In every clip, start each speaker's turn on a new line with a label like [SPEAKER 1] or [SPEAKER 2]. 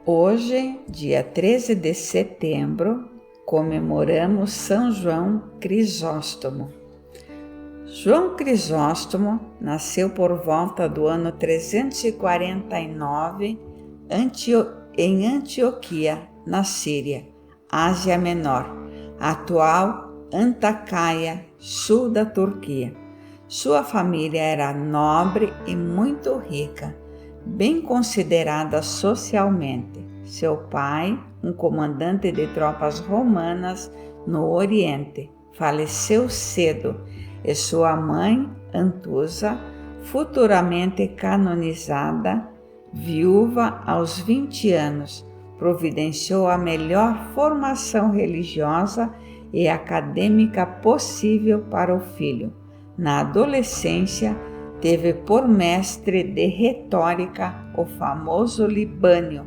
[SPEAKER 1] Hoje, dia 13 de setembro, comemoramos São João Crisóstomo. João Crisóstomo nasceu por volta do ano 349 em Antioquia, na Síria, Ásia Menor, atual Antacaia, sul da Turquia. Sua família era nobre e muito rica, bem considerada socialmente. Seu pai, um comandante de tropas romanas no Oriente, faleceu cedo e sua mãe, Antusa, futuramente canonizada, viúva aos 20 anos, providenciou a melhor formação religiosa e acadêmica possível para o filho. Na adolescência, teve por mestre de retórica o famoso Libânio,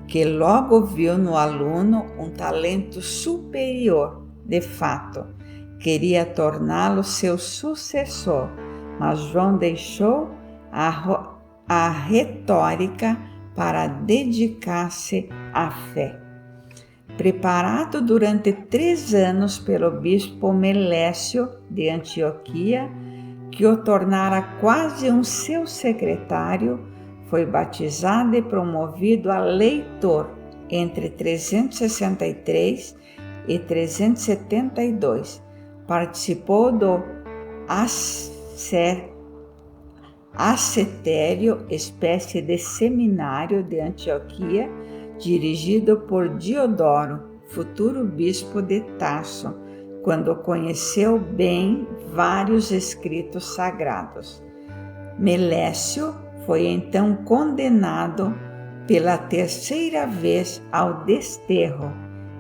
[SPEAKER 1] que logo viu no aluno um talento superior. De fato, queria torná-lo seu sucessor, mas João deixou a retórica para dedicar-se à fé. Preparado durante 3 anos pelo bispo Melécio de Antioquia, que o tornara quase um seu secretário, foi batizado e promovido a leitor entre 363 e 372. Participou do ascetério, espécie de seminário de Antioquia, dirigido por Diodoro, futuro bispo de Tarso, quando conheceu bem vários escritos sagrados. Melécio foi então condenado pela 3ª vez ao desterro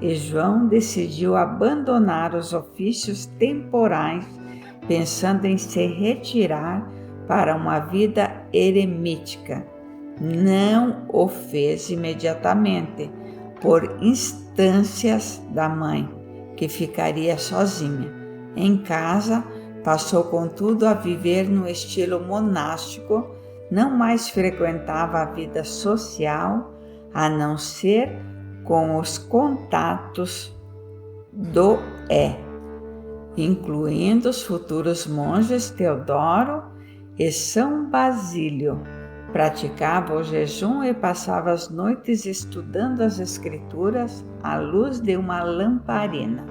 [SPEAKER 1] e João decidiu abandonar os ofícios temporais, pensando em se retirar para uma vida eremítica. Não o fez imediatamente, por instâncias da mãe, que ficaria sozinha. Em casa, passou contudo a viver no estilo monástico, não mais frequentava a vida social, a não ser com os contatos do incluindo os futuros monges Teodoro e São Basílio. Praticava o jejum e passava as noites estudando as Escrituras à luz de uma lamparina.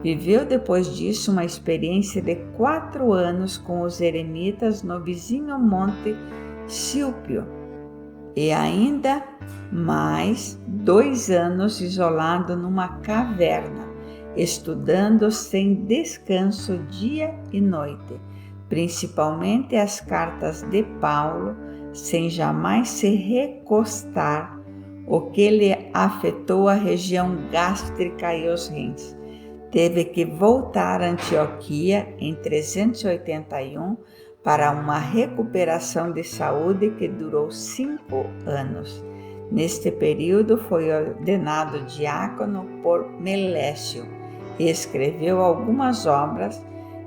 [SPEAKER 1] Viveu depois disso uma experiência de 4 anos com os eremitas no vizinho Monte Sílpio e ainda mais 2 anos isolado numa caverna, estudando sem descanso dia e noite, principalmente as cartas de Paulo, sem jamais se recostar, o que lhe afetou a região gástrica e os rins. Teve que voltar a Antioquia em 381 para uma recuperação de saúde que durou 5 anos. Neste período foi ordenado diácono por Melécio e escreveu algumas obras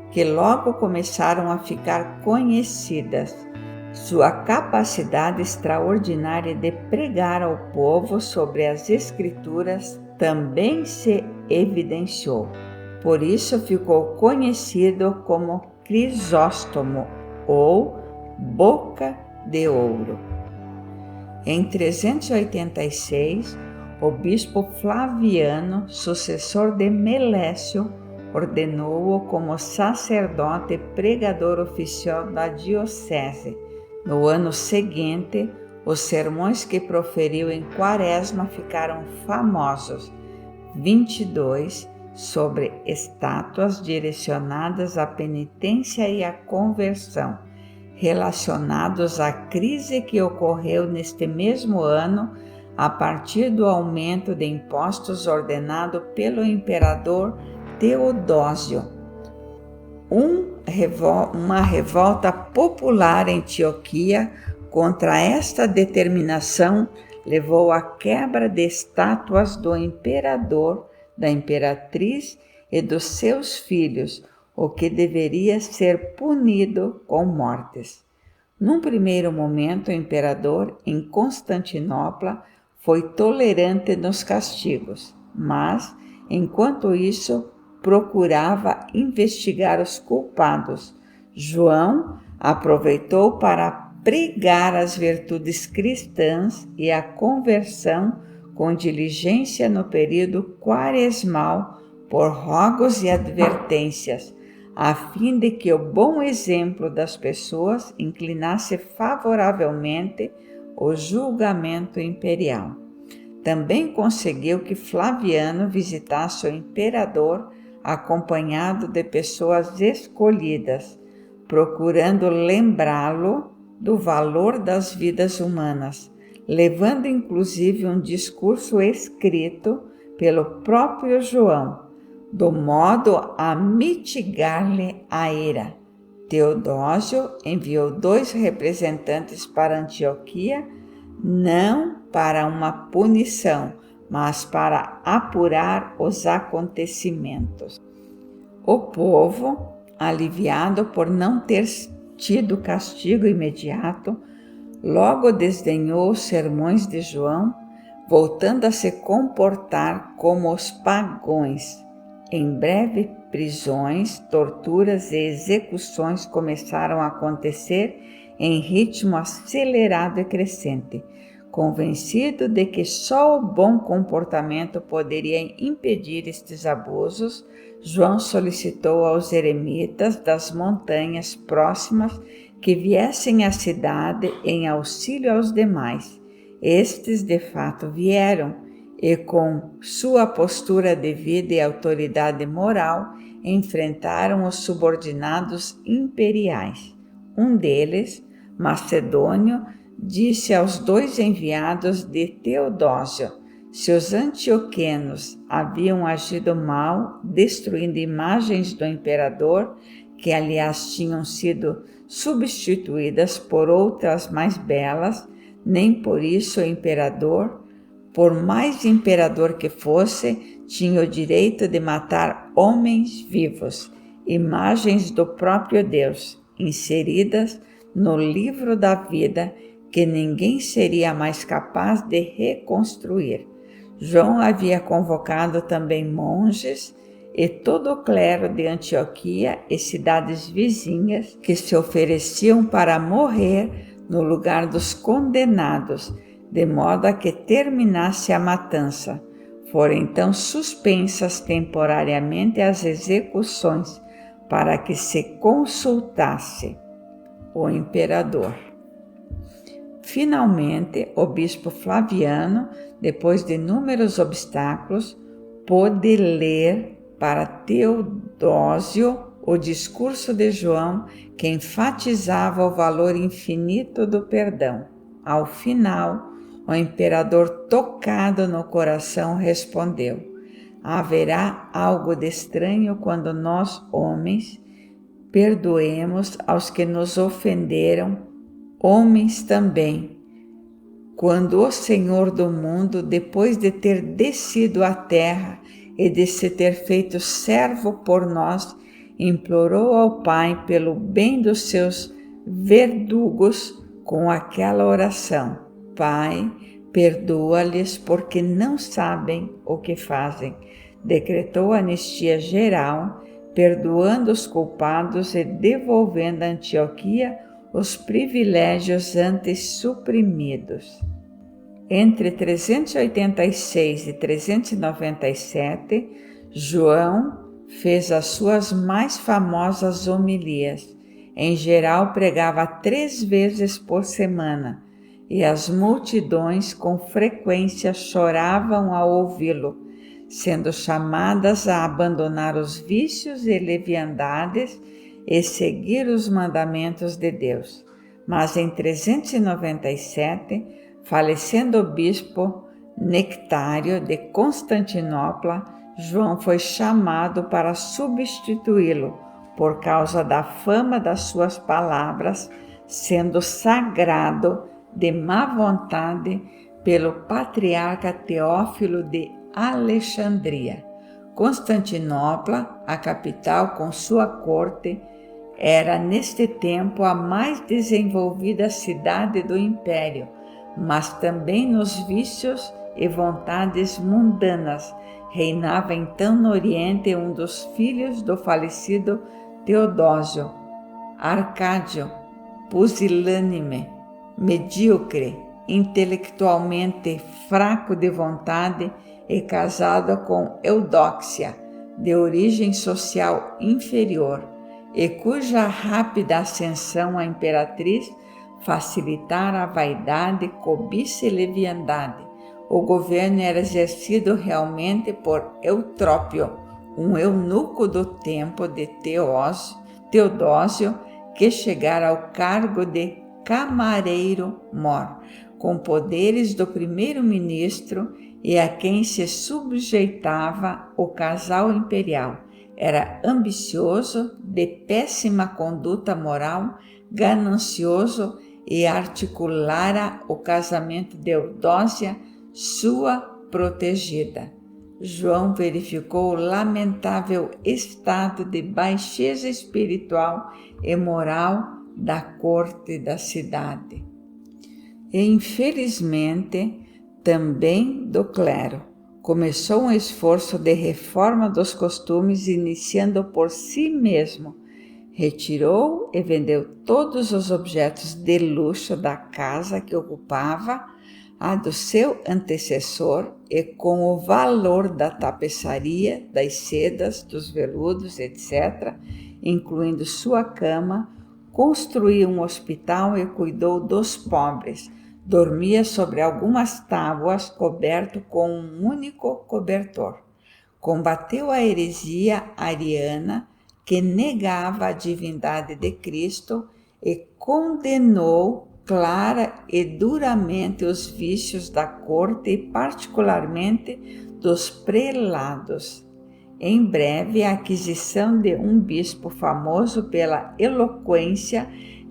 [SPEAKER 1] que logo começaram a ficar conhecidas. Sua capacidade extraordinária de pregar ao povo sobre as Escrituras também se evidenciou. Por isso ficou conhecido como Crisóstomo ou Boca de Ouro. Em 386, o bispo Flaviano, sucessor de Melécio, ordenou-o como sacerdote e pregador oficial da diocese. No ano seguinte, os sermões que proferiu em Quaresma ficaram famosos. 22 sobre estátuas direcionadas à penitência e à conversão, relacionados à crise que ocorreu neste mesmo ano a partir do aumento de impostos ordenado pelo imperador Teodósio. Uma revolta popular em Antioquia contra esta determinação levou à quebra de estátuas do imperador, da imperatriz e dos seus filhos, o que deveria ser punido com mortes. Num primeiro momento, o imperador, em Constantinopla, foi tolerante nos castigos, mas, enquanto isso, procurava investigar os culpados. João aproveitou para pregar as virtudes cristãs e a conversão com diligência no período quaresmal por rogos e advertências, a fim de que o bom exemplo das pessoas inclinasse favoravelmente o julgamento imperial. Também conseguiu que Flaviano visitasse o imperador acompanhado de pessoas escolhidas, procurando lembrá-lo do valor das vidas humanas, levando inclusive um discurso escrito pelo próprio João, do modo a mitigar-lhe a ira. Teodósio enviou 2 representantes para Antioquia, não para uma punição, mas para apurar os acontecimentos. O povo, aliviado por não ter tido castigo imediato, logo desdenhou os sermões de João, voltando a se comportar como os pagãos. Em breve, prisões, torturas e execuções começaram a acontecer em ritmo acelerado e crescente. Convencido de que só o bom comportamento poderia impedir estes abusos, João solicitou aos eremitas das montanhas próximas que viessem à cidade em auxílio aos demais. Estes, de fato, vieram e, com sua postura de vida e autoridade moral, enfrentaram os subordinados imperiais. Um deles, Macedônio, disse aos 2 enviados de Teodósio: se os antioquenos haviam agido mal, destruindo imagens do imperador, que aliás tinham sido substituídas por outras mais belas, nem por isso o imperador, por mais imperador que fosse, tinha o direito de matar homens vivos, imagens do próprio Deus, inseridas no livro da vida, que ninguém seria mais capaz de reconstruir. João havia convocado também monges e todo o clero de Antioquia e cidades vizinhas que se ofereciam para morrer no lugar dos condenados, de modo a que terminasse a matança. Foram então suspensas temporariamente as execuções, para que se consultasse o imperador. Finalmente, o bispo Flaviano, depois de inúmeros obstáculos, pôde ler para Teodósio o discurso de João, que enfatizava o valor infinito do perdão. Ao final, o imperador, tocado no coração, respondeu: haverá algo de estranho quando nós, homens, perdoemos aos que nos ofenderam, homens também, quando o Senhor do mundo, depois de ter descido à terra e de se ter feito servo por nós, implorou ao Pai pelo bem dos seus verdugos com aquela oração: Pai, perdoa-lhes porque não sabem o que fazem. Decretou anistia geral, perdoando os culpados e devolvendo a Antioquia os privilégios antes suprimidos. Entre 386 e 397, João fez as suas mais famosas homilias. Em geral, pregava 3 vezes por semana, e as multidões com frequência choravam ao ouvi-lo, sendo chamadas a abandonar os vícios e leviandades e seguir os mandamentos de Deus. Mas em 397, falecendo o bispo Nectário de Constantinopla, João foi chamado para substituí-lo por causa da fama das suas palavras, sendo sagrado de má vontade pelo patriarca Teófilo de Alexandria. Constantinopla, a capital com sua corte, era neste tempo a mais desenvolvida cidade do império, mas também nos vícios e vontades mundanas. Reinava então no Oriente um dos filhos do falecido Teodósio, Arcádio, pusilânime, medíocre, intelectualmente fraco de vontade e casado com Eudóxia, de origem social inferior, e cuja rápida ascensão à imperatriz facilitara a vaidade, cobiça e leviandade. O governo era exercido realmente por Eutrópio, um eunuco do tempo de Teodósio, que chegara ao cargo de camareiro-mor, com poderes do primeiro-ministro, e a quem se subjeitava o casal imperial. Era ambicioso, de péssima conduta moral, ganancioso, e articulara o casamento de Eudóxia, sua protegida. João verificou o lamentável estado de baixeza espiritual e moral da corte da cidade. E, infelizmente, também do clero. Começou um esforço de reforma dos costumes, iniciando por si mesmo. Retirou e vendeu todos os objetos de luxo da casa que ocupava, a do seu antecessor, e com o valor da tapeçaria, das sedas, dos veludos, etc., incluindo sua cama, construiu um hospital e cuidou dos pobres. Dormia sobre algumas tábuas, coberto com um único cobertor. Combateu a heresia ariana, que negava a divindade de Cristo, e condenou clara e duramente os vícios da corte e particularmente dos prelados. Em breve, a aquisição de um bispo famoso pela eloquência,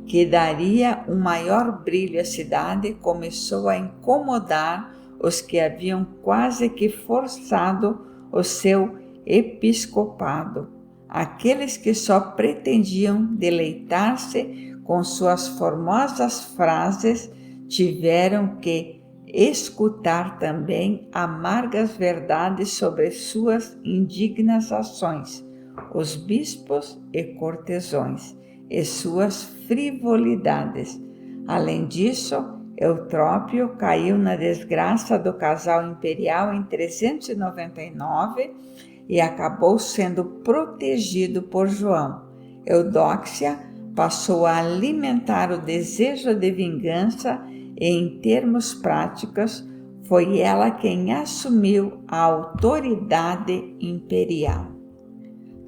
[SPEAKER 1] que daria um maior brilho à cidade, começou a incomodar os que haviam quase que forçado o seu episcopado. Aqueles que só pretendiam deleitar-se com suas formosas frases tiveram que escutar também amargas verdades sobre suas indignas ações, os bispos e cortesões, e suas frivolidades. Além disso, Eutrópio caiu na desgraça do casal imperial em 399 e acabou sendo protegido por João. Eudóxia passou a alimentar o desejo de vingança e, em termos práticos, foi ela quem assumiu a autoridade imperial.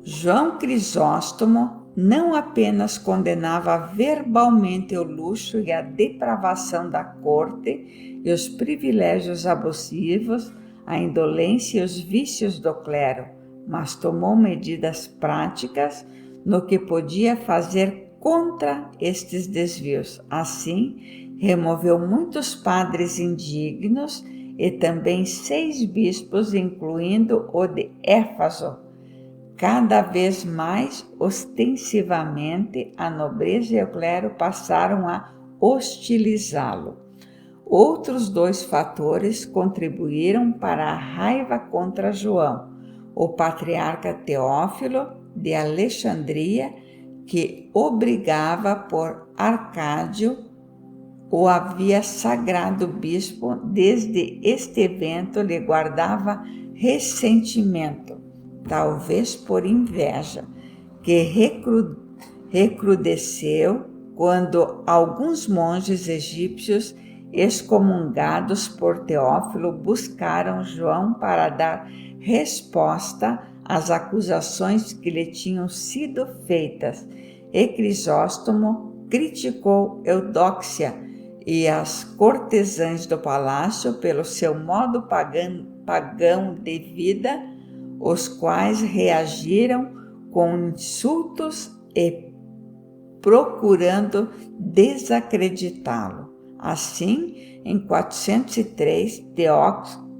[SPEAKER 1] João Crisóstomo não apenas condenava verbalmente o luxo e a depravação da corte e os privilégios abusivos, a indolência e os vícios do clero, mas tomou medidas práticas no que podia fazer contra estes desvios. Assim, removeu muitos padres indignos e também 6 bispos, incluindo o de Éfaso. Cada vez mais ostensivamente, a nobreza e o clero passaram a hostilizá-lo. Outros 2 fatores contribuíram para a raiva contra João: o patriarca Teófilo de Alexandria, que obrigava por Arcádio, o havia sagrado bispo. Desde este evento lhe guardava ressentimento, talvez por inveja, que recrudesceu quando alguns monges egípcios excomungados por Teófilo buscaram João para dar resposta às acusações que lhe tinham sido feitas, e Crisóstomo criticou Eudóxia e as cortesãs do palácio pelo seu modo pagão de vida, os quais reagiram com insultos e procurando desacreditá-lo. Assim, em 403,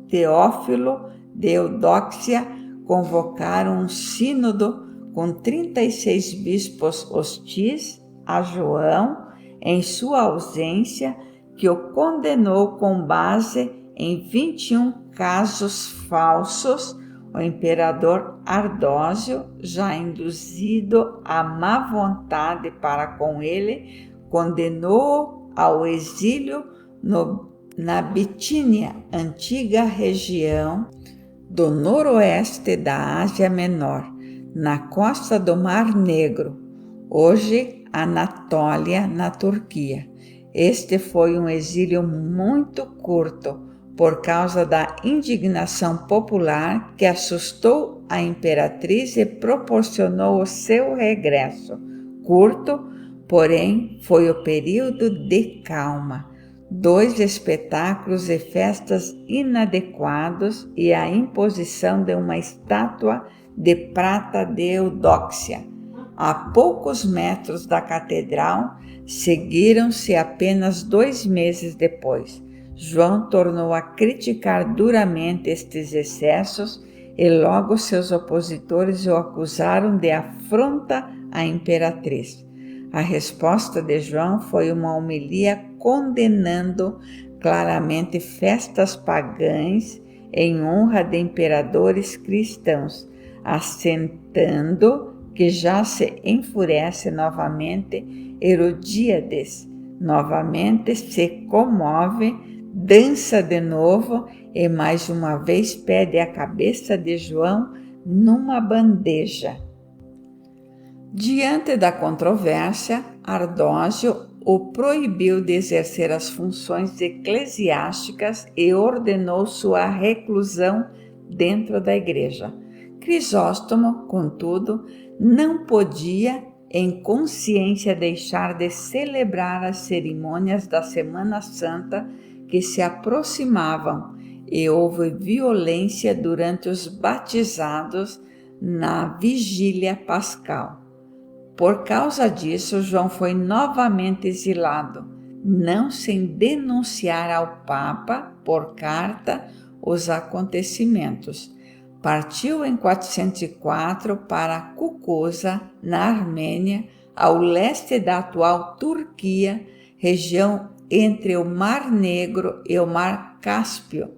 [SPEAKER 1] Teófilo de Eudóxia convocaram um sínodo com 36 bispos hostis a João. Em sua ausência, que o condenou com base em 21 casos falsos. O imperador Ardósio, já induzido à má vontade para com ele, condenou-o ao exílio na Bitínia, antiga região do noroeste da Ásia Menor, na costa do Mar Negro, hoje Anatólia, na Turquia. Este foi um exílio muito curto, por causa da indignação popular que assustou a imperatriz e proporcionou o seu regresso. Curto, porém, foi o período de calma. 2 espetáculos e festas inadequados e a imposição de uma estátua de prata de Eudóxia. A poucos metros da catedral, seguiram-se apenas 2 meses depois. João tornou a criticar duramente estes excessos e logo seus opositores o acusaram de afronta à imperatriz. A resposta de João foi uma homilia condenando claramente festas pagãs em honra de imperadores cristãos, assentando que já se enfurece novamente Herodíades, novamente se comove, dança de novo e mais uma vez pede a cabeça de João numa bandeja. Diante da controvérsia, Ardósio o proibiu de exercer as funções eclesiásticas e ordenou sua reclusão dentro da igreja. Crisóstomo, contudo, não podia, em consciência, deixar de celebrar as cerimônias da Semana Santa que se aproximavam, e houve violência durante os batizados na vigília pascal. Por causa disso, João foi novamente exilado, não sem denunciar ao Papa, por carta, os acontecimentos. Partiu em 404 para Cucuza, na Armênia, ao leste da atual Turquia, região entre o Mar Negro e o Mar Cáspio.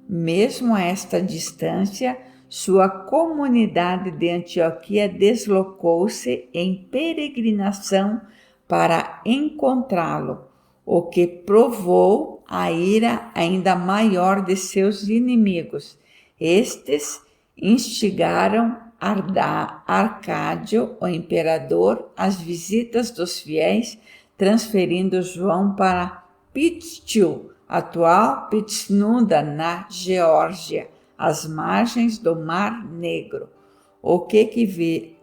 [SPEAKER 1] Mesmo a esta distância, sua comunidade de Antioquia deslocou-se em peregrinação para encontrá-lo, o que provou a ira ainda maior de seus inimigos. Estes instigaram Arcádio, o imperador, às visitas dos fiéis, transferindo João para Pitstiu, atual Pitsnuda, na Geórgia, às margens do Mar Negro, o que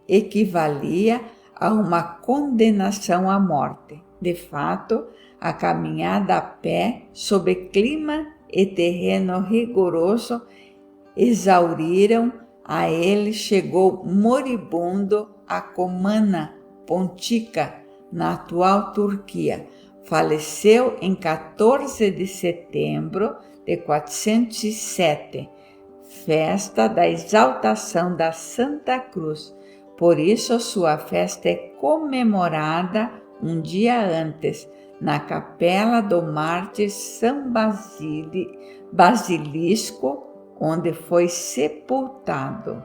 [SPEAKER 1] equivalia a uma condenação à morte. De fato, a caminhada a pé, sob clima e terreno rigoroso, exauriram a ele. Chegou moribundo a Comana Pontica, na atual Turquia. Faleceu em 14 de setembro de 407, festa da exaltação da Santa Cruz. Por isso, sua festa é comemorada um dia antes, na capela do mártir São Basilisco, onde foi sepultado.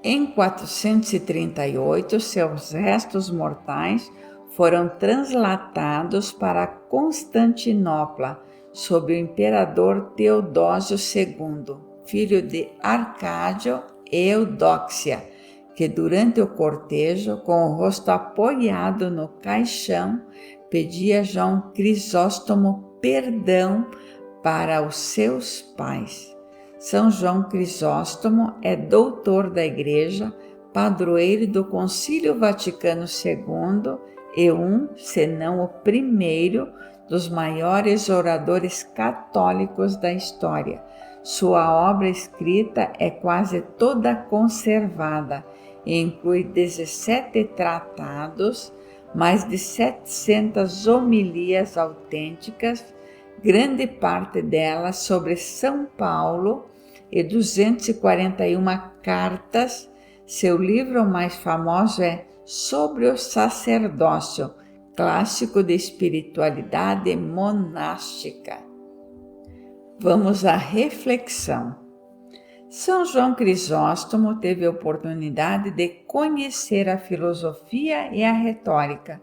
[SPEAKER 1] Em 438, seus restos mortais foram translatados para Constantinopla, sob o imperador Teodósio II, filho de Arcádio e Eudóxia, que durante o cortejo, com o rosto apoiado no caixão, pedia a João Crisóstomo perdão para os seus pais. São João Crisóstomo é doutor da Igreja, padroeiro do Concílio Vaticano II e senão o primeiro, dos maiores oradores católicos da história. Sua obra escrita é quase toda conservada e inclui 17 tratados, mais de 700 homilias autênticas, grande parte delas sobre São Paulo e 241 cartas. Seu livro mais famoso é Sobre o Sacerdócio, clássico de espiritualidade monástica. Vamos à reflexão. São João Crisóstomo teve a oportunidade de conhecer a filosofia e a retórica,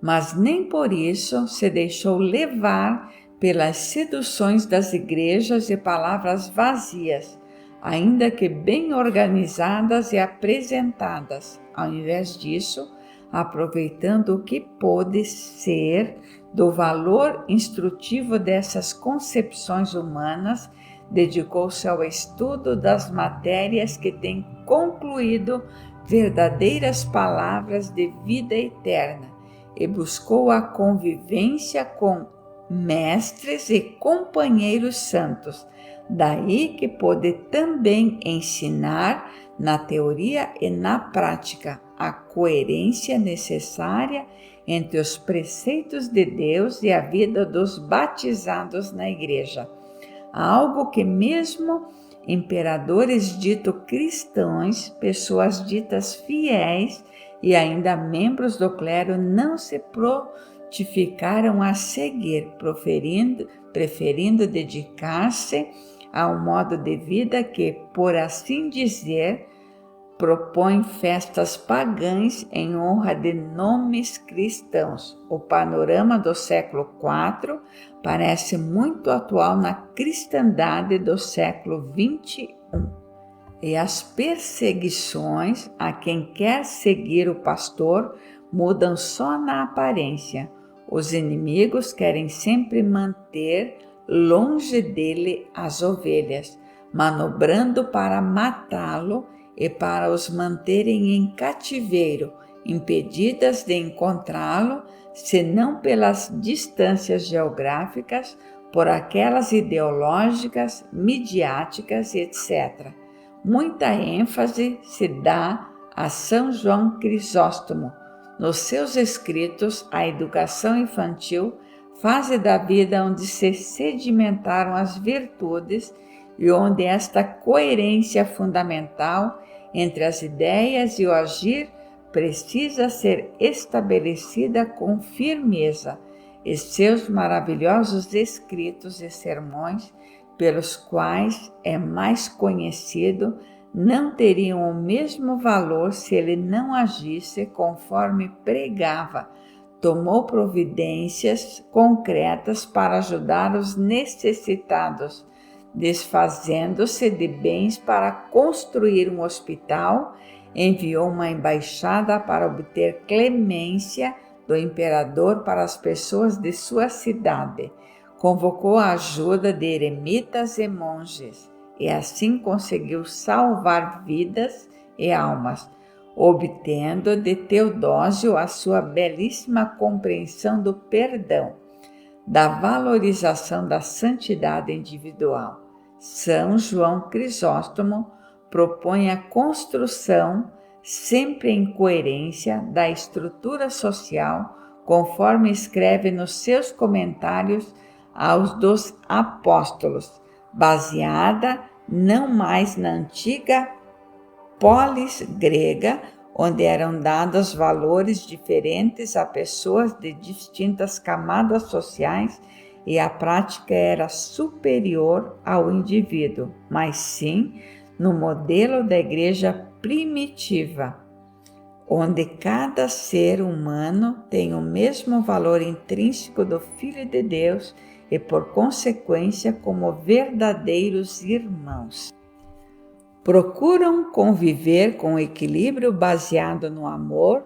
[SPEAKER 1] mas nem por isso se deixou levar pelas seduções das igrejas e palavras vazias, ainda que bem organizadas e apresentadas. Ao invés disso, aproveitando o que pôde ser do valor instrutivo dessas concepções humanas, dedicou-se ao estudo das matérias que têm concluído verdadeiras palavras de vida eterna e buscou a convivência com mestres e companheiros santos. Daí que pôde também ensinar na teoria e na prática a coerência necessária entre os preceitos de Deus e a vida dos batizados na igreja. Algo que mesmo imperadores ditos cristãos, pessoas ditas fiéis e ainda membros do clero não se prontificaram a seguir, preferindo dedicar-se a um modo de vida que, por assim dizer, propõe festas pagãs em honra de nomes cristãos. O panorama do século IV parece muito atual na cristandade do século XXI. E as perseguições a quem quer seguir o pastor mudam só na aparência. Os inimigos querem sempre manter longe dele as ovelhas, manobrando para matá-lo e para os manterem em cativeiro, impedidas de encontrá-lo, senão pelas distâncias geográficas, por aquelas ideológicas, midiáticas, etc. Muita ênfase se dá a São João Crisóstomo. Nos seus escritos, a educação infantil, fase da vida onde se sedimentaram as virtudes e onde esta coerência fundamental entre as ideias e o agir precisa ser estabelecida com firmeza, e seus maravilhosos escritos e sermões, pelos quais é mais conhecido, não teriam o mesmo valor se ele não agisse conforme pregava. Tomou providências concretas para ajudar os necessitados, desfazendo-se de bens para construir um hospital, enviou uma embaixada para obter clemência do imperador para as pessoas de sua cidade, convocou a ajuda de eremitas e monges, e assim conseguiu salvar vidas e almas, obtendo de Teodósio a sua belíssima compreensão do perdão, da valorização da santidade individual. São João Crisóstomo propõe a construção, sempre em coerência, da estrutura social, conforme escreve nos seus comentários aos dos apóstolos, baseada não mais na antiga polis grega, onde eram dados valores diferentes a pessoas de distintas camadas sociais e a prática era superior ao indivíduo, mas sim no modelo da igreja primitiva, onde cada ser humano tem o mesmo valor intrínseco do Filho de Deus e, por consequência, como verdadeiros irmãos. Procuram conviver com equilíbrio baseado no amor,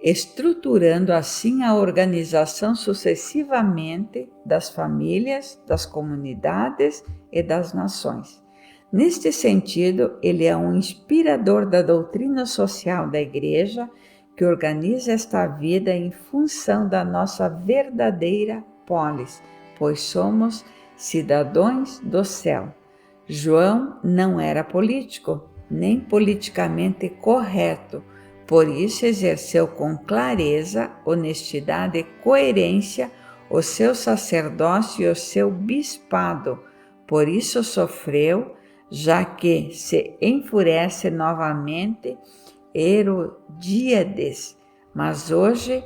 [SPEAKER 1] estruturando assim a organização sucessivamente das famílias, das comunidades e das nações. Neste sentido, ele é um inspirador da doutrina social da Igreja que organiza esta vida em função da nossa verdadeira polis, pois somos cidadãos do céu. João não era político, nem politicamente correto, por isso exerceu com clareza, honestidade e coerência o seu sacerdócio e o seu bispado, por isso sofreu, já que se enfurece novamente Herodíades, mas hoje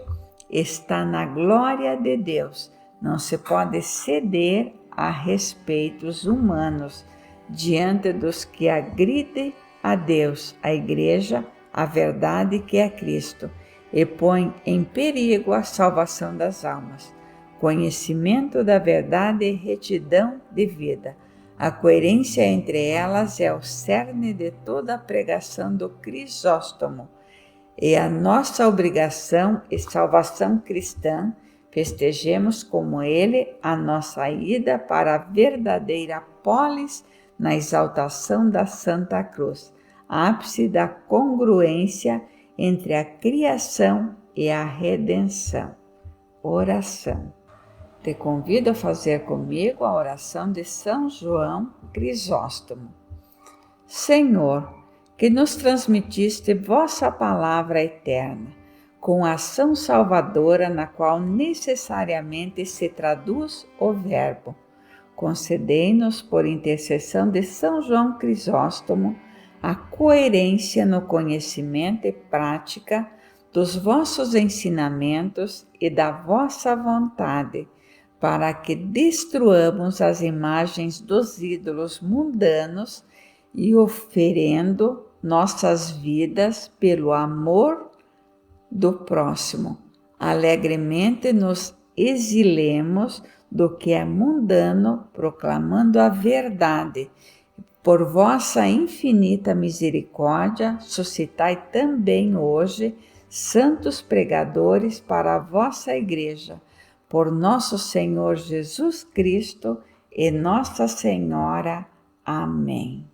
[SPEAKER 1] está na glória de Deus. Não se pode ceder a respeitos humanos diante dos que agridem a Deus, a Igreja, a verdade que é Cristo, e põe em perigo a salvação das almas. Conhecimento da verdade e retidão de vida. A coerência entre elas é o cerne de toda a pregação do Crisóstomo. É a nossa obrigação e salvação cristã. Festejemos como ele a nossa ida para a verdadeira polis na exaltação da Santa Cruz, ápice da congruência entre a criação e a redenção. Oração. Te convido a fazer comigo a oração de São João Crisóstomo. Senhor, que nos transmitiste vossa palavra eterna, com a ação salvadora na qual necessariamente se traduz o Verbo, concedei-nos, por intercessão de São João Crisóstomo, a coerência no conhecimento e prática dos vossos ensinamentos e da vossa vontade, para que destruamos as imagens dos ídolos mundanos e oferendo nossas vidas pelo amor do próximo, alegremente nos exilemos do que é mundano, proclamando a verdade. Por vossa infinita misericórdia, suscitai também hoje santos pregadores para a vossa Igreja, por nosso Senhor Jesus Cristo e Nossa Senhora. Amém.